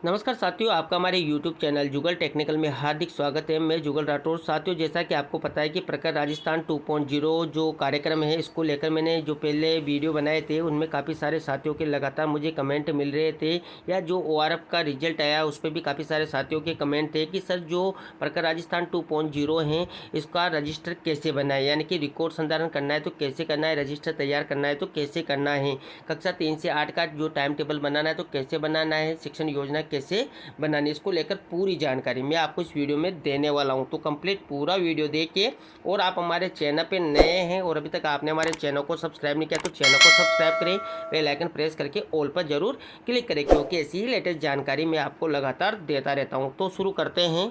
नमस्कार साथियों, आपका हमारे YouTube चैनल जुगल टेक्निकल में हार्दिक स्वागत है। मैं जुगल राठौर। साथियों, जैसा कि आपको पता है कि प्रखर राजस्थान 2.0 जो कार्यक्रम है, इसको लेकर मैंने जो पहले वीडियो बनाए थे उनमें काफ़ी सारे साथियों के लगातार मुझे कमेंट मिल रहे थे, या जो ORF का रिजल्ट आया उस पर भी काफ़ी सारे साथियों के कमेंट थे कि सर जो प्रखर राजस्थान 2.0 है इसका रजिस्टर कैसे बनाए, यानी कि रिकॉर्ड संधारण करना है तो कैसे करना है, रजिस्टर तैयार करना है तो कैसे करना है, कक्षा 3 से 8 का जो टाइम टेबल बनाना है तो कैसे बनाना है, शिक्षण योजना कैसे बनानी, इसको लेकर पूरी जानकारी मैं आपको इस वीडियो में देने वाला हूं। तो कंप्लीट पूरा वीडियो देखिए। और आप हमारे चैनल पे नए हैं और अभी तक आपने हमारे चैनल को सब्सक्राइब नहीं किया तो चैनल को सब्सक्राइब करें, बेल आइकन प्रेस करके ऑल पर जरूर क्लिक करें, क्योंकि ऐसी ही लेटेस्ट जानकारी मैं आपको लगातार देता रहता हूँ। तो शुरू करते हैं।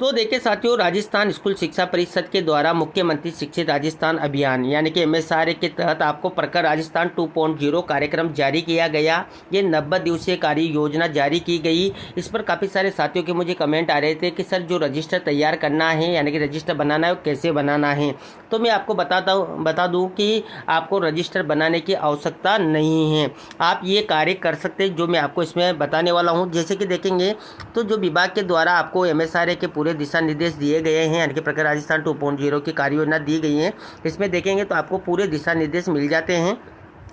तो देखिए साथियों, राजस्थान स्कूल शिक्षा परिषद के द्वारा मुख्यमंत्री शिक्षित राजस्थान अभियान यानी कि MSRA के तहत आपको प्रखर राजस्थान 2.0 कार्यक्रम जारी किया गया। ये 90 दिवसीय कार्य योजना जारी की गई। इस पर काफ़ी सारे साथियों के मुझे कमेंट आ रहे थे कि सर जो रजिस्टर तैयार करना है यानी कि रजिस्टर बनाना है वो कैसे बनाना है। तो मैं आपको बता दूँ कि आपको रजिस्टर बनाने की आवश्यकता नहीं है, आप ये कार्य कर सकते हैं जो मैं आपको इसमें बताने वाला हूँ। जैसे कि देखेंगे तो जो विभाग के द्वारा आपको MSRA के पूरे दिशा निर्देश दिए गए हैं, यानी कि प्रखर राजस्थान 2.0 की कार्य योजना दी गई है। इसमें देखेंगे तो आपको पूरे दिशा निर्देश मिल जाते हैं।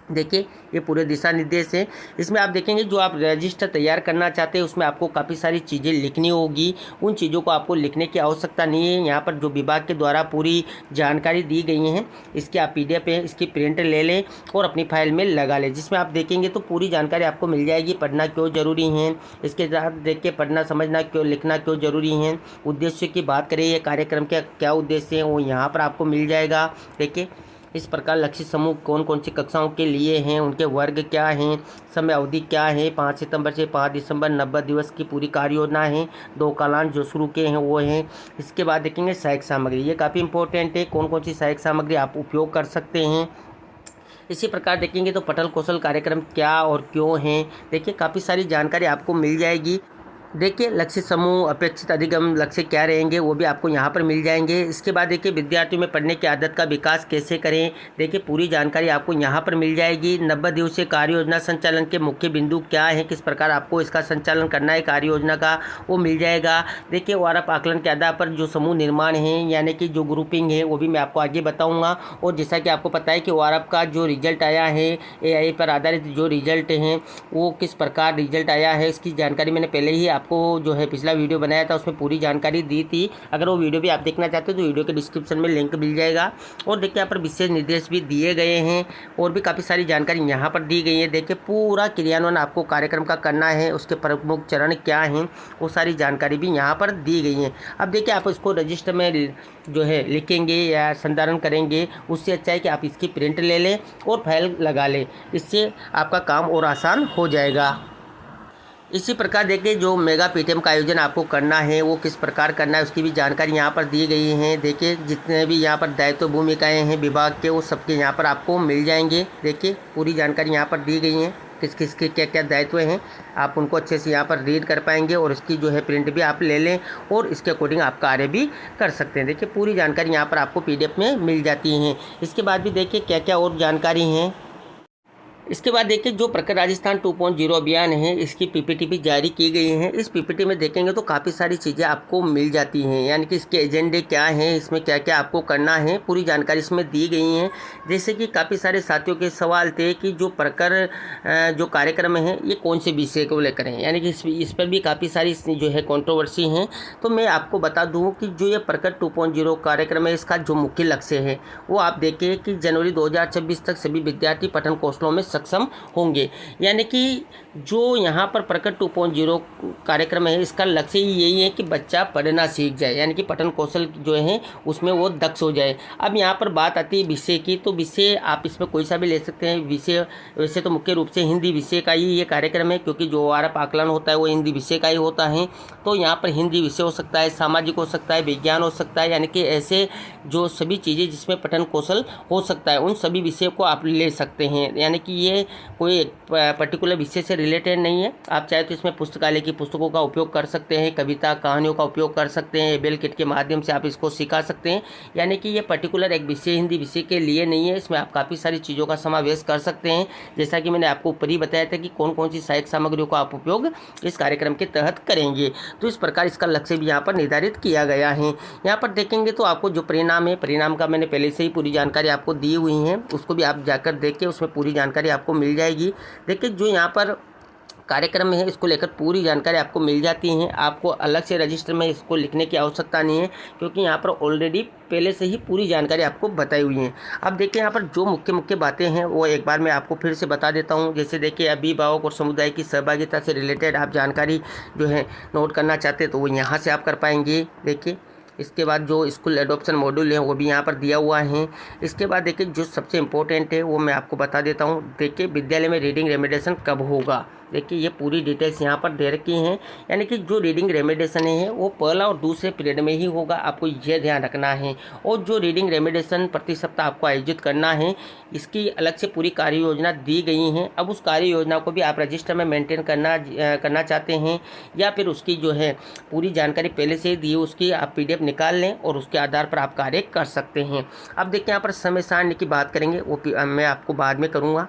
देखिए ये पूरे दिशा निर्देश हैं। इसमें आप देखेंगे जो आप रजिस्टर तैयार करना चाहते हैं उसमें आपको काफ़ी सारी चीज़ें लिखनी होगी। उन चीज़ों को आपको लिखने की आवश्यकता नहीं है। यहाँ पर जो विभाग के द्वारा पूरी जानकारी दी गई हैं इसकी आप PDF है, इसकी प्रिंट ले लें और अपनी फाइल में लगा लें, जिसमें आप देखेंगे तो पूरी जानकारी आपको मिल जाएगी। पढ़ना क्यों ज़रूरी है, इसके साथ देख के पढ़ना समझना क्यों, लिखना क्यों ज़रूरी है। उद्देश्य की बात करें, ये कार्यक्रम के क्या उद्देश्य हैं वो यहाँ पर आपको मिल जाएगा। देखिए इस प्रकार लक्षित समूह कौन कौन सी कक्षाओं के लिए हैं, उनके वर्ग क्या हैं, समय अवधि क्या है, 5 सितंबर से 5 दिसंबर 90 दिवस की पूरी कार्य योजना है। 2 कालांश जो शुरू के हैं वो हैं। इसके बाद देखेंगे सहायक सामग्री, ये काफ़ी इंपॉर्टेंट है, कौन कौन सी सहायक सामग्री आप उपयोग कर सकते हैं। इसी प्रकार देखेंगे तो पठन कौशल कार्यक्रम क्या और क्यों हैं। देखिए काफ़ी सारी जानकारी आपको मिल जाएगी। देखिए लक्ष्य समूह, अपेक्षित अधिगम लक्ष्य क्या रहेंगे वो भी आपको यहाँ पर मिल जाएंगे। इसके बाद देखिए विद्यार्थियों में पढ़ने की आदत का विकास कैसे करें, देखिए पूरी जानकारी आपको यहाँ पर मिल जाएगी। 90 दिवसीय कार्य योजना संचालन के मुख्य बिंदु क्या है, किस प्रकार आपको इसका संचालन करना है कार्य योजना का, वो मिल जाएगा। देखिए ORF आकलन के आधार पर जो समूह निर्माण है यानी कि जो ग्रुपिंग है वो भी मैं आपको आगे बताऊँगा। और जैसा कि आपको पता है कि ORF का जो रिजल्ट आया है, AI पर आधारित जो रिजल्ट हैं वो किस प्रकार रिजल्ट आया है इसकी जानकारी मैंने पहले ही आपको जो है पिछला वीडियो बनाया था उसमें पूरी जानकारी दी थी। अगर वो वीडियो भी आप देखना चाहते हो तो वीडियो के डिस्क्रिप्शन में लिंक मिल जाएगा। और देखिए यहाँ पर विशेष निर्देश भी दिए गए हैं और भी काफ़ी सारी जानकारी यहाँ पर दी गई है। देखिए पूरा क्रियान्वयन आपको कार्यक्रम का करना है, उसके प्रमुख चरण क्या हैं वो सारी जानकारी भी यहाँ पर दी गई है। अब देखिए आप इसको रजिस्टर में जो है लिखेंगे या संधारण करेंगे, उससे अच्छा है कि आप इसकी प्रिंट ले लें और फाइल लगा लें, इससे आपका काम और आसान हो जाएगा। इसी प्रकार देखिए जो मेगा PTM का आयोजन आपको करना है वो किस प्रकार करना है उसकी भी जानकारी यहाँ पर दी गई है। देखिए जितने भी यहाँ पर दायित्व भूमिकाएं हैं विभाग के वो सबके यहाँ पर आपको मिल जाएंगे। देखिए पूरी जानकारी यहाँ पर दी गई है, किस किस के क्या क्या दायित्व हैं, आप उनको अच्छे से यहाँ पर रीड कर पाएंगे और इसकी जो है प्रिंट भी आप ले लें और इसके अकॉर्डिंग आप कार्य भी कर सकते हैं। देखिए पूरी जानकारी यहाँ पर आपको PDF में मिल जाती हैं। इसके बाद भी देखिए क्या क्या और जानकारी हैं। इसके बाद देखिए जो प्रखर राजस्थान 2.0 अभियान है इसकी PPT भी जारी की गई है। इस PPT में देखेंगे तो काफ़ी सारी चीज़ें आपको मिल जाती हैं, यानी कि इसके एजेंडे क्या हैं, इसमें क्या क्या आपको करना है, पूरी जानकारी इसमें दी गई हैं। जैसे कि काफ़ी सारे साथियों के सवाल थे कि जो प्रखर जो कार्यक्रम है ये कौन से विषय को लेकर है, यानी कि इस पर भी काफ़ी सारी जो है कंट्रोवर्सी हैं। तो मैं आपको बता दूँ कि जो ये प्रखर 2.0 कार्यक्रम है इसका जो मुख्य लक्ष्य है वो आप देखें कि जनवरी 2026 तक सभी विद्यार्थी पठन कौशलों में सक्षम होंगे। यानी कि जो यहाँ पर प्रखर 2.0 कार्यक्रम है इसका लक्ष्य ही यही है कि बच्चा पढ़ना सीख जाए, यानी कि पठन कौशल जो है उसमें वो दक्ष हो जाए। अब यहाँ पर बात आती है विषय की, तो विषय आप इसमें कोई सा भी ले सकते हैं। विषय वैसे तो मुख्य रूप से हिंदी विषय का ही ये कार्यक्रम है, क्योंकि जो ORF आकलन होता है वो हिंदी विषय का ही होता है। तो यहाँ पर हिंदी विषय हो सकता है, सामाजिक हो सकता है, विज्ञान हो सकता है, यानी कि ऐसे जो सभी चीज़ें जिसमें पठन कौशल हो सकता है उन सभी विषयों को आप ले सकते हैं। यानी कि ये कोई पर्टिकुलर विषय से रिलेटेड नहीं है। आप चाहे तो इसमें पुस्तकालय की पुस्तकों का उपयोग कर सकते हैं, कविता कहानियों का उपयोग कर सकते हैं, एबेल किट के माध्यम से आप इसको सिखा सकते हैं। यानी कि ये पर्टिकुलर एक विषय हिंदी विषय के लिए नहीं है, इसमें आप काफ़ी सारी चीज़ों का समावेश कर सकते हैं। जैसा कि मैंने आपको ऊपर ही बताया था कि कौन कौन सी सहायक सामग्रियों का आप उपयोग इस कार्यक्रम के तहत करेंगे। तो इस प्रकार इसका लक्ष्य भी यहाँ पर निर्धारित किया गया है। यहाँ पर देखेंगे तो आपको जो परिणाम है, परिणाम का मैंने पहले से ही पूरी जानकारी आपको दी हुई है, उसको भी आप जाकर देख के उसमें पूरी जानकारी आपको मिल जाएगी। देखिए जो यहाँ पर कार्यक्रम है इसको लेकर पूरी जानकारी आपको मिल जाती है। आपको अलग से रजिस्टर में इसको लिखने की आवश्यकता नहीं है, क्योंकि यहाँ पर ऑलरेडी पहले से ही पूरी जानकारी आपको बताई हुई है। अब देखिए यहाँ पर जो मुख्य मुख्य बातें हैं वो एक बार मैं आपको फिर से बता देता हूँ। जैसे देखिए अभिभावक और समुदाय की सहभागिता से रिलेटेड आप जानकारी जो है नोट करना चाहते हैं तो वो यहाँ से आप कर पाएंगे। देखिए इसके बाद जो स्कूल एडॉप्शन मॉड्यूल है वो भी यहाँ पर दिया हुआ है। इसके बाद देखिए जो सबसे इम्पोर्टेंट है वो मैं आपको बता देता हूँ। देखिए विद्यालय में रीडिंग रेमेडिएशन कब होगा, देखिए ये पूरी डिटेल्स यहाँ पर दे रखी हैं। यानी कि जो रीडिंग रेमेडिएशन है वो पहला और दूसरे पीरियड में ही होगा, आपको यह ध्यान रखना है। और जो रीडिंग रेमेडिएशन प्रति सप्ताह आपको आयोजित करना है, इसकी अलग से पूरी कार्य योजना दी गई है। अब उस कार्य योजना को भी आप रजिस्टर में मेंटेन करना चाहते हैं या फिर उसकी जो है पूरी जानकारी पहले से ही दी है उसकी आप PDF निकाल लें और उसके आधार पर आप कार्य कर सकते हैं। अब देखिए यहाँ पर समय सारणी की बात करेंगे, वो मैं आपको बाद में करूँगा।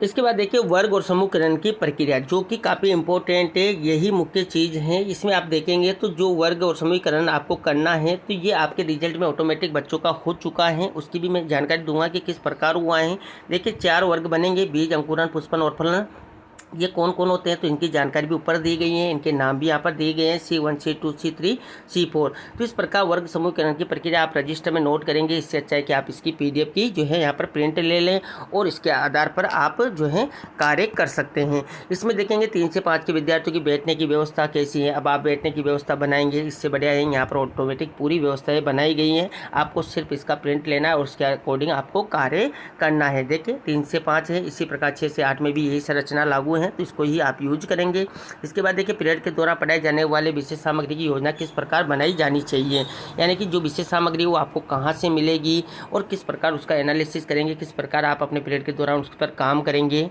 इसके बाद देखिए वर्ग और समूहकरण की प्रक्रिया, जो कि काफ़ी इम्पोर्टेंट है, यही मुख्य चीज़ है। इसमें आप देखेंगे तो जो वर्ग और समूहीकरण आपको करना है तो ये आपके रिजल्ट में ऑटोमेटिक बच्चों का हो चुका है, उसकी भी मैं जानकारी दूंगा कि किस प्रकार हुआ है। देखिए 4 वर्ग बनेंगे, बीज, अंकुरन, पुष्पन और फलन। ये कौन कौन होते हैं तो इनकी जानकारी भी ऊपर दी गई है, इनके नाम भी यहाँ पर दिए गए हैं, C1, C2, C3, C4। तो इस प्रकार वर्ग समूहीकरण की प्रक्रिया आप रजिस्टर में नोट करेंगे। इससे अच्छा है कि आप इसकी PDF की जो है यहाँ पर प्रिंट ले लें और इसके आधार पर आप जो है कार्य कर सकते हैं। इसमें देखेंगे 3 से 5 के विद्यार्थियों की बैठने की व्यवस्था कैसी है। अब आप बैठने की व्यवस्था बनाएंगे, इससे बढ़िया है यहाँ पर ऑटोमेटिक पूरी व्यवस्थाएँ बनाई गई हैं, आपको सिर्फ इसका प्रिंट लेना है और उसके अकॉर्डिंग आपको कार्य करना है। देखिए 3 से 5 है, इसी प्रकार 6 से 8 में भी यही संरचना लागू है, तो इसको ही आप यूज करेंगे। इसके बाद देखिए पीरियड के दौरान पढ़ाए जाने वाले विशेष सामग्री की योजना किस प्रकार बनाई जानी चाहिए। यानी कि जो विशेष सामग्री वो आपको कहाँ से मिलेगी और किस प्रकार उसका एनालिसिस करेंगे, किस प्रकार आप अपने पीरियड के दौरान उस पर काम करेंगे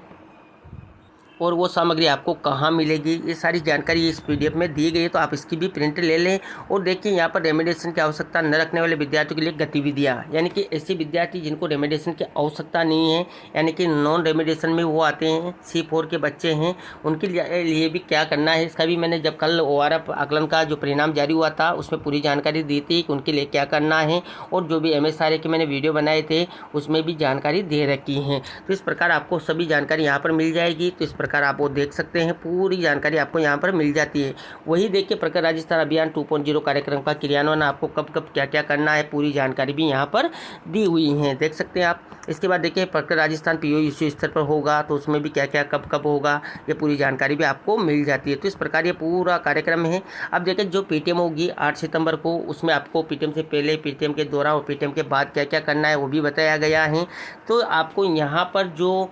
और वो सामग्री आपको कहाँ मिलेगी, ये सारी जानकारी इस PDF में दी गई है। तो आप इसकी भी प्रिंट ले लें। और देखिए यहाँ पर रेमेडिएशन की आवश्यकता न रखने वाले विद्यार्थियों के लिए गतिविधियाँ, यानी कि ऐसे विद्यार्थी जिनको रेमेडिएशन की आवश्यकता नहीं है, यानी कि नॉन रेमेडिएशन में वो आते हैं, C4 के बच्चे हैं, उनके लिए भी क्या करना है इसका भी मैंने जब कल ORF आकलन का जो परिणाम जारी हुआ था उसमें पूरी जानकारी दी थी कि उनके लिए क्या करना है। और जो भी MSRA के मैंने वीडियो बनाए थे उसमें भी जानकारी दे रखी है। तो इस प्रकार आपको सभी जानकारी यहाँ पर मिल जाएगी। तो इस प्रकार आप वो देख सकते हैं, पूरी जानकारी आपको यहाँ पर मिल जाती है। वही देखिए प्रखर राजस्थान अभियान 2.0 कार्यक्रम का क्रियान्वयन आपको कब कब क्या क्या करना है, पूरी जानकारी भी यहाँ पर दी हुई है, देख सकते हैं आप। इसके बाद देखिए प्रखर राजस्थान PO विश्व स्तर पर होगा तो उसमें भी क्या क्या कब कब होगा, ये पूरी जानकारी भी आपको मिल जाती है। तो इस प्रकार ये पूरा कार्यक्रम है। अब देखिए जो PTM होगी 8 सितंबर को, उसमें आपको PTM से पहले, PTM के दौरान और PTM के बाद क्या क्या करना है वो भी बताया गया है। तो आपको यहाँ पर जो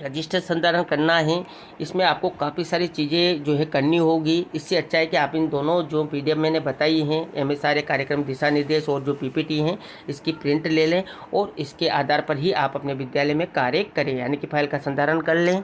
रजिस्टर संधारण करना है इसमें आपको काफ़ी सारी चीज़ें जो है करनी होगी। इससे अच्छा है कि आप इन दोनों जो PDF मैंने बताई हैं, MSRA कार्यक्रम दिशा निर्देश और जो PPT हैं, इसकी प्रिंट ले लें और इसके आधार पर ही आप अपने विद्यालय में कार्य करें, यानी कि फाइल का संधारण कर लें।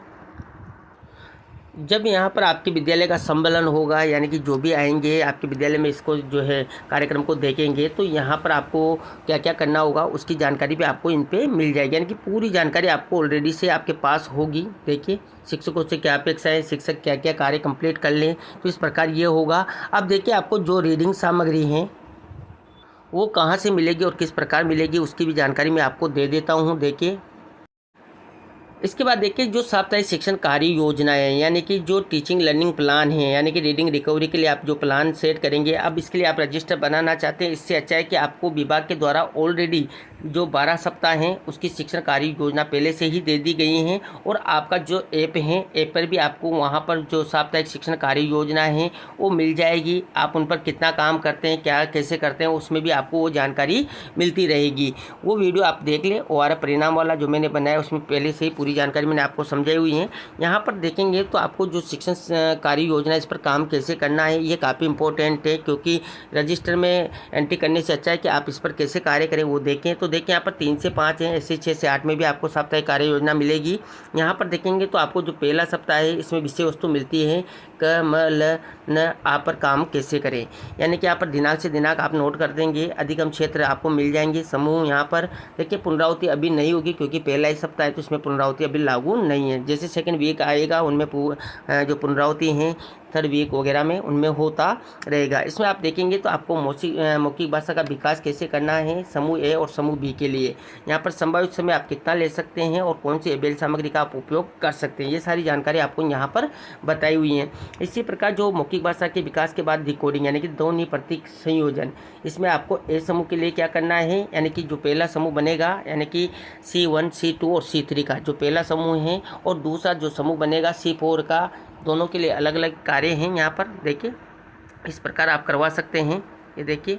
जब यहाँ पर आपके विद्यालय का सम्मेलन होगा, यानी कि जो भी आएंगे आपके विद्यालय में इसको जो है कार्यक्रम को देखेंगे, तो यहाँ पर आपको क्या क्या करना होगा उसकी जानकारी भी आपको इन पे मिल जाएगी। यानी कि पूरी जानकारी आपको ऑलरेडी से आपके पास होगी। देखिए शिक्षकों से क्या अपेक्षा है, शिक्षक क्या क्या कार्य कंप्लीट कर लें, तो इस प्रकार ये होगा। अब देखिए आपको जो रीडिंग सामग्री है वो कहाँ से मिलेगी और किस प्रकार मिलेगी उसकी भी जानकारी मैं आपको दे देता हूँ। देखिए इसके बाद देखिए जो साप्ताहिक शिक्षण कार्य योजना है, यानी कि जो टीचिंग लर्निंग प्लान है, यानी कि रीडिंग रिकवरी के लिए आप जो प्लान सेट करेंगे, अब इसके लिए आप रजिस्टर बनाना चाहते हैं। इससे अच्छा है कि आपको विभाग के द्वारा ऑलरेडी जो 12 सप्ताह हैं उसकी शिक्षण कार्य योजना पहले से ही दे दी गई हैं। और आपका जो ऐप है, ऐप पर भी आपको वहाँ पर जो साप्ताहिक शिक्षण कार्य योजना है वो मिल जाएगी। आप उन पर कितना काम करते हैं, क्या कैसे करते हैं, उसमें भी आपको वो जानकारी मिलती रहेगी। वो वीडियो आप देख लें, ORF परिणाम वाला जो मैंने बनाया उसमें पहले से ही पूरी पूरी जानकारी मैंने आपको समझाई हुई है। यहाँ पर देखेंगे तो आपको जो शिक्षण कार्य योजना इस पर काम कैसे करना है ये काफ़ी इंपॉर्टेंट है, क्योंकि रजिस्टर में एंट्री करने से अच्छा है कि आप इस पर कैसे कार्य करें वो देखें। तो देखिए यहाँ पर 3 से 5 है, ऐसे 6 से 8 में भी आपको साप्ताहिक कार्य योजना मिलेगी। यहाँ पर देखेंगे तो आपको जो पहला सप्ताह है इसमें विषय वस्तु मिलती है क म ल न आ पर काम कैसे करें, यानी कि यहाँ पर दिनांक से दिनांक आप नोट कर देंगे। अधिगम क्षेत्र आपको मिल जाएंगे। समूह यहाँ पर देखिए पुनरावृत्ति अभी नहीं होगी क्योंकि पहला ही सप्ताह है तो इसमें पुनरावृत्ति अभी लागू नहीं है। जैसे सेकंड वीक आएगा उनमें जो पुनरावृत्ति हैं थर्ड वीक वगैरह में उनमें होता रहेगा। इसमें आप देखेंगे तो आपको मौखिक भाषा का विकास कैसे करना है समूह ए और समूह बी के लिए। यहाँ पर संभावित समय आप कितना ले सकते हैं और कौन सी एबेल सामग्री का आप उपयोग कर सकते हैं, ये सारी जानकारी आपको यहाँ पर बताई हुई है। इसी प्रकार जो मौखिक भाषा के विकास के बाद डिकोडिंग यानी कि ध्वनि प्रतीक संयोजन, इसमें आपको ए समूह के लिए क्या करना है, यानी कि जो पहला समूह बनेगा यानी कि C1 C2 और C3 का जो पहला समूह है और दूसरा जो समूह बनेगा C4 का, दोनों के लिए अलग अलग कार्य हैं। यहाँ पर देखिए इस प्रकार आप करवा सकते हैं। ये देखिए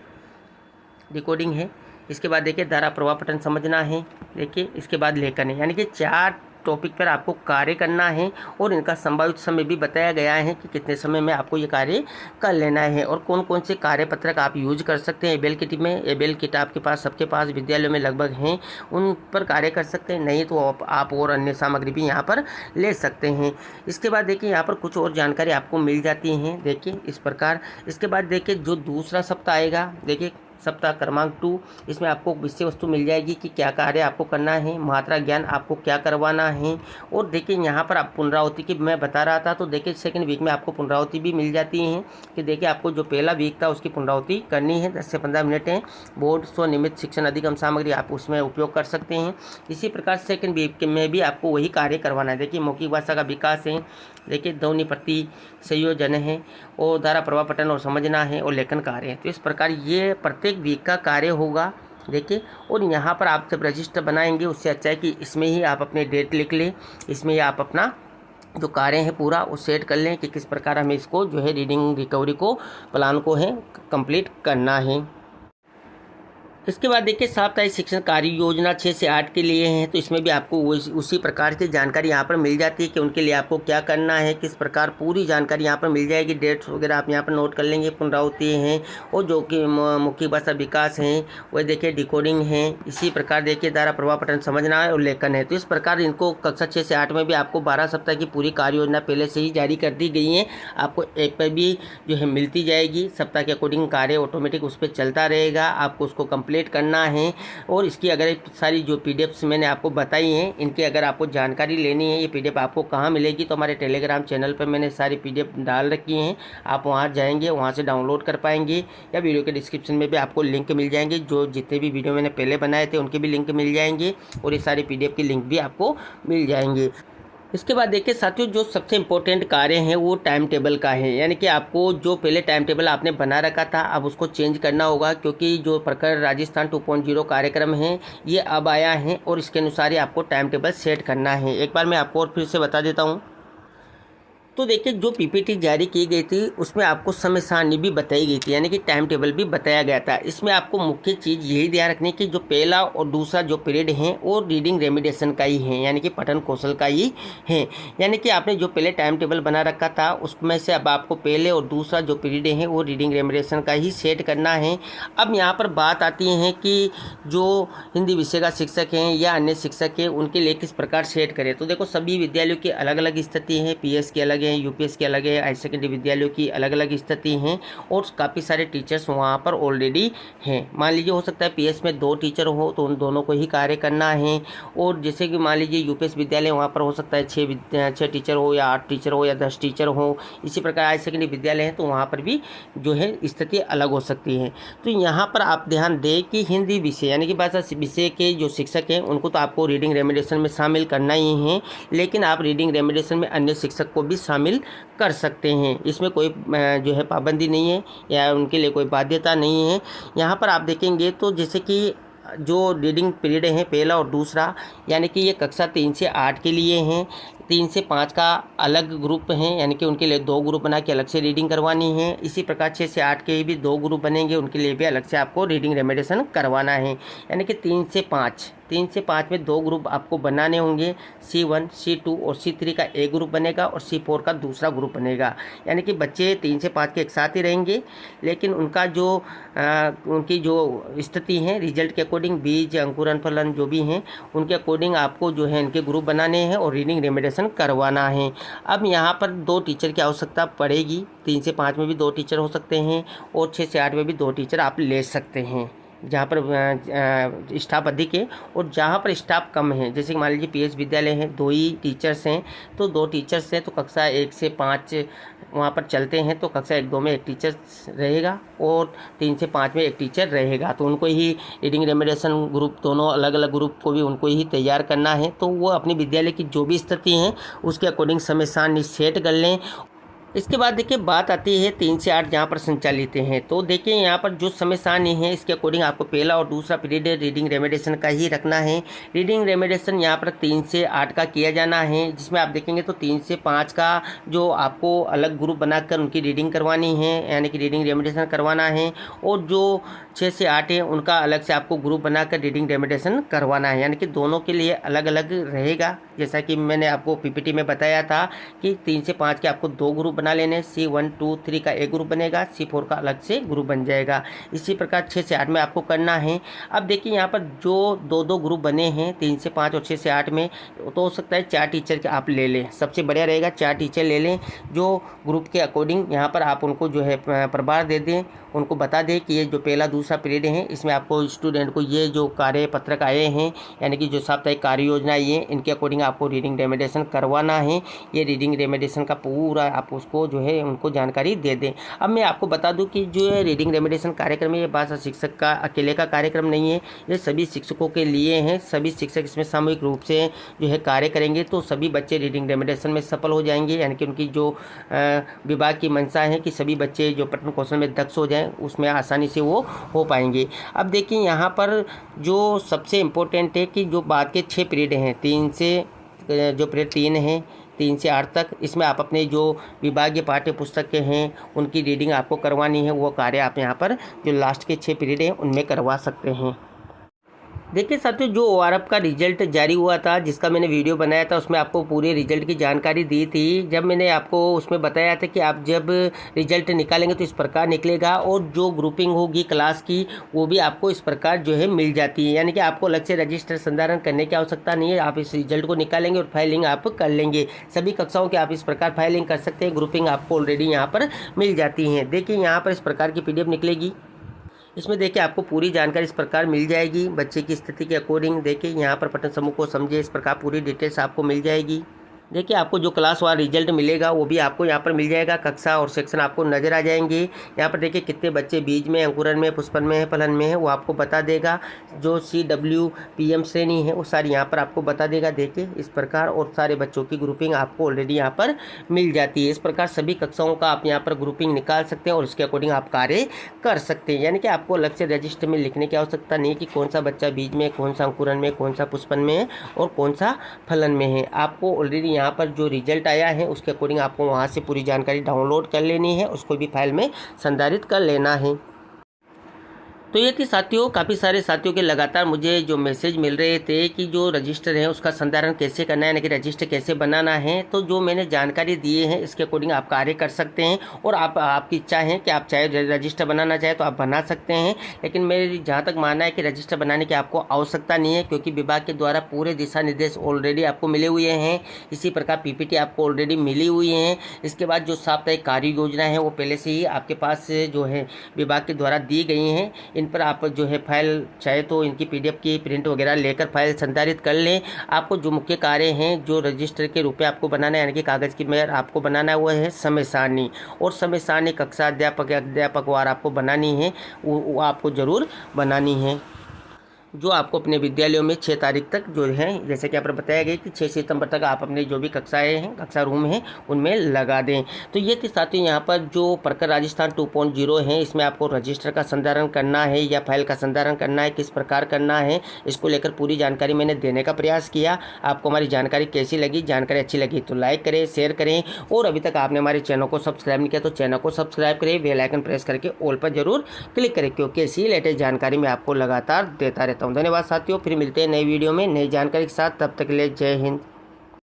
डिकोडिंग है। इसके बाद देखिए धारा प्रवाह पठन समझना है। देखिए इसके बाद लेखन है, यानी कि 4 टॉपिक पर आपको कार्य करना है और इनका संभावित समय भी बताया गया है कि कितने समय में आपको ये कार्य कर लेना है और कौन कौन से कार्य पत्रक आप यूज कर सकते हैं एबेल किट में। एबेल किट आपके पास सबके पास विद्यालयों में लगभग हैं, उन पर कार्य कर सकते हैं, नहीं तो आप और अन्य सामग्री भी यहाँ पर ले सकते हैं। इसके बाद देखिए यहाँ पर कुछ और जानकारी आपको मिल जाती हैं, देखिए इस प्रकार। इसके बाद देखिए जो दूसरा सप्ताह आएगा, देखिए सप्ताह क्रमांक 2, इसमें आपको विषय वस्तु मिल जाएगी कि क्या कार्य आपको करना है, मात्रा ज्ञान आपको क्या करवाना है। और देखिए यहाँ पर आप पुनरावृत्ति की मैं बता रहा था, तो देखिए सेकंड वीक में आपको पुनरावृत्ति भी मिल जाती है कि देखिए आपको जो पहला वीक था उसकी पुनरावृत्ति करनी है, 10 से 15 मिनट है। बोर्ड स्वनिर्मित शिक्षण अधिगम सामग्री आप उसमें उपयोग कर सकते हैं। इसी प्रकार सेकंड वीक में भी आपको वही कार्य करवाना है। देखिए मौखिक भाषा का विकास है, देखिए ध्वनि प्रति संयोजन है और धारा प्रवाह पठन और समझना है और लेखन कार्य है। तो इस प्रकार ये प्रत्येक वीक का कार्य होगा। देखिए और यहाँ पर आप जब रजिस्टर बनाएंगे उससे अच्छा है कि इसमें ही आप अपने डेट लिख लें, इसमें ही आप अपना जो कार्य है पूरा वो सेट कर लें कि किस प्रकार हमें इसको जो है रीडिंग रिकवरी को प्लान को है कंप्लीट करना है। इसके बाद देखिए साप्ताहिक शिक्षण कार्य योजना 6 से 8 के लिए है, तो इसमें भी आपको उसी प्रकार की जानकारी यहाँ पर मिल जाती है कि उनके लिए आपको क्या करना है, किस प्रकार पूरी जानकारी यहाँ पर मिल जाएगी। डेट्स वगैरह आप यहाँ पर नोट कर लेंगे। पुनरावृत्ति हैं और जो कि मौखिक भाषा विकास हैं, वह देखिए डिकोडिंग है। इसी प्रकार देखिए धारा प्रवाह पठन समझना है और लेखन है। तो इस प्रकार इनको कक्षा 6 से 8 में भी आपको 12 सप्ताह की पूरी कार्य योजना पहले से ही जारी कर दी गई है। आपको ऐप पर भी जो है मिलती जाएगी। सप्ताह के अकॉर्डिंग कार्य ऑटोमेटिक उस पर चलता रहेगा, आपको उसको कंप्लीट करना है। और इसकी अगर सारी जो पीडीएफ्स मैंने आपको बताई हैं, इनकी अगर आपको जानकारी लेनी है, ये पीडीएफ आपको कहाँ मिलेगी, तो हमारे टेलीग्राम चैनल पर मैंने सारी पीडीएफ डाल रखी हैं। आप वहाँ जाएंगे, वहाँ से डाउनलोड कर पाएंगे, या वीडियो के डिस्क्रिप्शन में भी आपको लिंक मिल जाएंगे। जो जितने भी वीडियो मैंने पहले बनाए थे उनके भी लिंक मिल जाएंगे और ये सारी पीडीएफ की लिंक भी आपको मिल जाएंगे। इसके बाद देखिए साथियों, जो सबसे इम्पोर्टेंट कार्य हैं वो टाइम टेबल का है, यानी कि आपको जो पहले टाइम टेबल आपने बना रखा था अब उसको चेंज करना होगा, क्योंकि जो प्रखर राजस्थान 2.0 कार्यक्रम है ये अब आया है और इसके अनुसार ही आपको टाइम टेबल सेट करना है। एक बार मैं आपको और फिर से बता देता हूँ। तो देखिए जो पीपीटी जारी की गई थी उसमें आपको समय सारणी भी बताई गई थी, यानी कि टाइम टेबल भी बताया गया था। इसमें आपको मुख्य चीज़ यही ध्यान रखनी कि जो पहला और दूसरा जो पीरियड है वो रीडिंग रेमिडेशन का ही है, यानी कि पठन कौशल का ही है। यानी कि आपने जो पहले टाइम टेबल बना रखा था उसमें से अब आपको पहले और दूसरा जो पीरियड है वो रीडिंग रेमिडेशन का ही सेट करना है। अब यहाँ पर बात आती है कि जो हिंदी विषय का शिक्षक हैं या अन्य शिक्षक हैं उनके लिए किस प्रकार सेट करें। तो देखो सभी विद्यालयों की अलग अलग स्थिति है, पीएस की अलग है, यूपीएस के अलग है, हाई सेकेंडरी विद्यालयों की अलग अलग स्थिति हैं और काफ़ी सारे टीचर्स वहाँ पर ऑलरेडी हैं। मान लीजिए हो सकता है पीएस में 2 टीचर हो तो उन दोनों को ही कार्य करना है, और जैसे कि मान लीजिए यूपीएस विद्यालय वहाँ पर हो सकता है 6 टीचर हो या 8 टीचर हो या 10 टीचर हो। इसी प्रकार हाई सेकेंडरी विद्यालय है तो वहाँ पर भी जो है स्थिति अलग हो सकती है। तो यहाँ पर आप ध्यान दें कि हिंदी विषय यानी कि भाषा विषय के जो शिक्षक हैं उनको तो आपको रीडिंग रेमिडेशन में शामिल करना ही है, लेकिन आप रीडिंग रेमिडेशन में अन्य शिक्षक को भी शामिल कर सकते हैं। इसमें कोई जो है पाबंदी नहीं है या उनके लिए कोई बाध्यता नहीं है। यहाँ पर आप देखेंगे तो जैसे कि जो रीडिंग पीरियड हैं पहला और दूसरा, यानी कि ये कक्षा 3 से 8 के लिए हैं। 3 से 5 का अलग ग्रुप हैं, यानी कि उनके लिए 2 ग्रुप बना के अलग से रीडिंग करवानी है। इसी प्रकार 6 से 8 के भी 2 ग्रुप बनेंगे, उनके लिए भी अलग से आपको रीडिंग रेमेडिएशन करवाना है। यानी कि 3 से 5 में 2 ग्रुप आपको बनाने होंगे। C1, C2 और C3 का एक ग्रुप बनेगा और C4 का दूसरा ग्रुप बनेगा। यानी कि बच्चे 3 से 5 के एक साथ ही रहेंगे, लेकिन उनका जो उनकी जो स्थिति है रिजल्ट के अकॉर्डिंग, बीज अंकुरन फलन जो भी हैं उनके अकॉर्डिंग आपको जो है इनके ग्रुप बनाने हैं और रीडिंग रेमेडिएशन करवाना है। अब यहाँ पर 2 टीचर की आवश्यकता पड़ेगी। 3 से 5 में भी 2 टीचर हो सकते हैं और 6 से 8 में भी 2 टीचर आप ले सकते हैं, जहाँ पर स्टाफ अधिक है और जहाँ पर स्टाफ कम है। जैसे कि मान लीजिए PS विद्यालय हैं, 2 ही टीचर्स हैं, तो 2 टीचर्स हैं तो कक्षा 1 से 5 वहाँ पर चलते हैं, तो कक्षा 1-2 में एक टीचर रहेगा और 3 से 5 में एक टीचर रहेगा। तो उनको ही रीडिंग रेमेडिएशन ग्रुप, दोनों अलग अलग ग्रुप को भी उनको ही तैयार करना है। तो वो अपनी विद्यालय की जो भी स्थिति है उसके अकॉर्डिंग समय सारणी सेट कर लें। इसके बाद देखिए बात आती है 3 से 8 जहाँ पर संचालित हैं। तो देखिए यहाँ पर जो समय सारणी है इसके अकॉर्डिंग आपको पहला और दूसरा पीरियड रीडिंग रेमेडिएशन का ही रखना है। रीडिंग रेमेडिएशन यहाँ पर 3 से 8 का किया जाना है, जिसमें आप देखेंगे तो 3 से 5 का जो आपको अलग ग्रुप बनाकर उनकी रीडिंग करवानी है, यानी कि रीडिंग रेमेडिएशन करवाना है। और जो 6 से 8 है उनका अलग से आपको ग्रुप बनाकर रीडिंग रेमेडिएशन करवाना है, यानी कि दोनों के लिए अलग अलग रहेगा। जैसा कि मैंने आपको PPT में बताया था कि 3 से 5 के आपको 2 ग्रुप बना लेने, C1, 2, 3 का एक ग्रुप बनेगा, C4 का अलग से ग्रुप बन जाएगा। इसी प्रकार 6 से 8 में आपको करना है। अब देखिए यहाँ पर जो 2-2 ग्रुप बने हैं 3 से 5 और 6 से 8 में, तो हो सकता है 4 टीचर के आप ले लें, सबसे बढ़िया रहेगा 4 टीचर ले लें, जो ग्रुप के अकॉर्डिंग यहाँ पर आप उनको जो है प्रभार दे दें, उनको बता दें कि ये जो पहला दूसरा पीरियड है इसमें आपको स्टूडेंट को ये जो कार्य पत्रक आए हैं, यानी कि जो साप्ताहिक कार्य योजना ये इनके अकॉर्डिंग आपको रीडिंग रेमेडिएशन करवाना है। ये रीडिंग रेमेडिएशन का पूरा आप उसको जो है उनको जानकारी दे दें। अब मैं आपको बता दूं कि जो है रीडिंग रेमेडिएशन कार्यक्रम है ये भाषा शिक्षक का अकेले का कार्यक्रम नहीं है, ये सभी शिक्षकों के लिए हैं। सभी शिक्षक इसमें सामूहिक रूप से जो है कार्य करेंगे तो सभी बच्चे रीडिंग रेमेडिएशन में सफल हो जाएंगे। यानी कि उनकी जो विभाग की मंशा है कि सभी बच्चे जो पठन कौशल में दक्ष हो जाएं, उसमें आसानी से वो हो पाएंगे। अब देखिए यहाँ पर जो सबसे इम्पोर्टेंट है कि जो बाद के 6 पीरियड हैं, 3 से जो पीरियड 3 है 3 से 8 तक, इसमें आप अपने जो विभागीय पाठ्य पुस्तक के हैं उनकी रीडिंग आपको करवानी है। वो कार्य आप यहाँ पर जो लास्ट के 6 पीरियड हैं उनमें करवा सकते हैं। देखिए साथियों, जो ORF का रिजल्ट जारी हुआ था जिसका मैंने वीडियो बनाया था उसमें आपको पूरे रिजल्ट की जानकारी दी थी। जब मैंने आपको उसमें बताया था कि आप जब रिजल्ट निकालेंगे तो इस प्रकार निकलेगा और जो ग्रुपिंग होगी क्लास की वो भी आपको इस प्रकार जो है मिल जाती है। यानी कि आपको अलग से रजिस्टर संधारण करने की आवश्यकता नहीं है, आप इस रिजल्ट को निकालेंगे और फाइलिंग आप कर लेंगे। सभी कक्षाओं की आप इस प्रकार फाइलिंग कर सकते हैं, ग्रुपिंग आपको ऑलरेडी यहाँ पर मिल जाती हैं। देखिए यहाँ पर इस प्रकार की PDF निकलेगी। इसमें देखिए आपको पूरी जानकारी इस प्रकार मिल जाएगी बच्चे की स्थिति के अकॉर्डिंग। देखिए यहाँ पर पठन समूह को समझे, इस प्रकार पूरी डिटेल्स आपको मिल जाएगी। देखिए आपको जो क्लास वार रिजल्ट मिलेगा वो भी आपको यहाँ पर मिल जाएगा, कक्षा और सेक्शन आपको नज़र आ जाएंगे। यहाँ पर देखिए कितने बच्चे बीज में, अंकुरन में, पुष्पन में, फलन में है वो आपको बता देगा। जो CWPM श्रेणी है वो सारी यहाँ पर आपको बता देगा। देखिए इस प्रकार और सारे बच्चों की ग्रुपिंग आपको ऑलरेडी यहाँ पर मिल जाती है। इस प्रकार सभी कक्षाओं का आप यहाँ पर ग्रुपिंग निकाल सकते हैं और इसके अकॉर्डिंग आप कार्य कर सकते हैं। यानी कि आपको अलग से रजिस्टर में लिखने की आवश्यकता नहीं कि कौन सा बच्चा बीज में, कौन सा अंकुरन में, कौन सा पुष्पन में है और कौन सा फलन में है। आपको ऑलरेडी यहाँ पर जो रिजल्ट आया है उसके अकॉर्डिंग आपको वहाँ से पूरी जानकारी डाउनलोड कर लेनी है, उसको भी फाइल में संधारित कर लेना है। तो ये थी साथियों, काफ़ी सारे साथियों के लगातार मुझे जो मैसेज मिल रहे थे कि जो रजिस्टर है उसका संधारण कैसे करना है, यानी कि रजिस्टर कैसे बनाना है। तो जो मैंने जानकारी दिए हैं इसके अकॉर्डिंग आप कार्य कर सकते हैं और आपकी इच्छा है कि आप चाहे रजिस्टर बनाना चाहे तो आप बना सकते हैं। लेकिन मेरी जहाँ तक मानना है कि रजिस्टर बनाने की आपको आवश्यकता नहीं है, क्योंकि विभाग के द्वारा पूरे दिशा निर्देश ऑलरेडी आपको मिले हुए हैं। इसी प्रकार PPT आपको ऑलरेडी मिली हुई हैं। इसके बाद जो साप्ताहिक कार्य योजना है वो पहले से ही आपके पास जो है विभाग के द्वारा दी गई हैं। इन पर आप जो है फाइल चाहे तो इनकी PDF की प्रिंट वगैरह लेकर फाइल संधारित कर लें। आपको जो मुख्य कार्य हैं जो रजिस्टर के रूप में आपको बनाना है, यानी कि कागज़ की मेहर आपको बनाना है, वो है समय सारणी। और समय सारणी कक्षा अध्यापक वार आपको बनानी है, वो आपको ज़रूर बनानी है। जो आपको अपने विद्यालयों में 6 तारीख तक जो है, जैसे कि यहाँ पर बताया गया कि 6 सितंबर तक आप अपने जो भी कक्षाएँ हैं, कक्षा रूम हैं, उनमें लगा दें। तो ये थी साथियों यहाँ पर जो प्रखर राजस्थान 2.0 है, इसमें आपको रजिस्टर का संधारण करना है या फाइल का संधारण करना है, किस प्रकार करना है, इसको लेकर पूरी जानकारी मैंने देने का प्रयास किया। आपको हमारी जानकारी कैसी लगी? जानकारी अच्छी लगी तो लाइक करें, शेयर करें, और अभी तक आपने हमारे चैनल को सब्सक्राइब नहीं किया तो चैनल को सब्सक्राइब करें, बेल आइकन प्रेस करके ऑल पर जरूर क्लिक करें, क्योंकि ऐसी लेटेस्ट जानकारी मैं आपको लगातार देता रहता हूं। धन्यवाद साथियों, फिर मिलते हैं नई वीडियो में नई जानकारी के साथ। तब तक के लिए जय हिंद।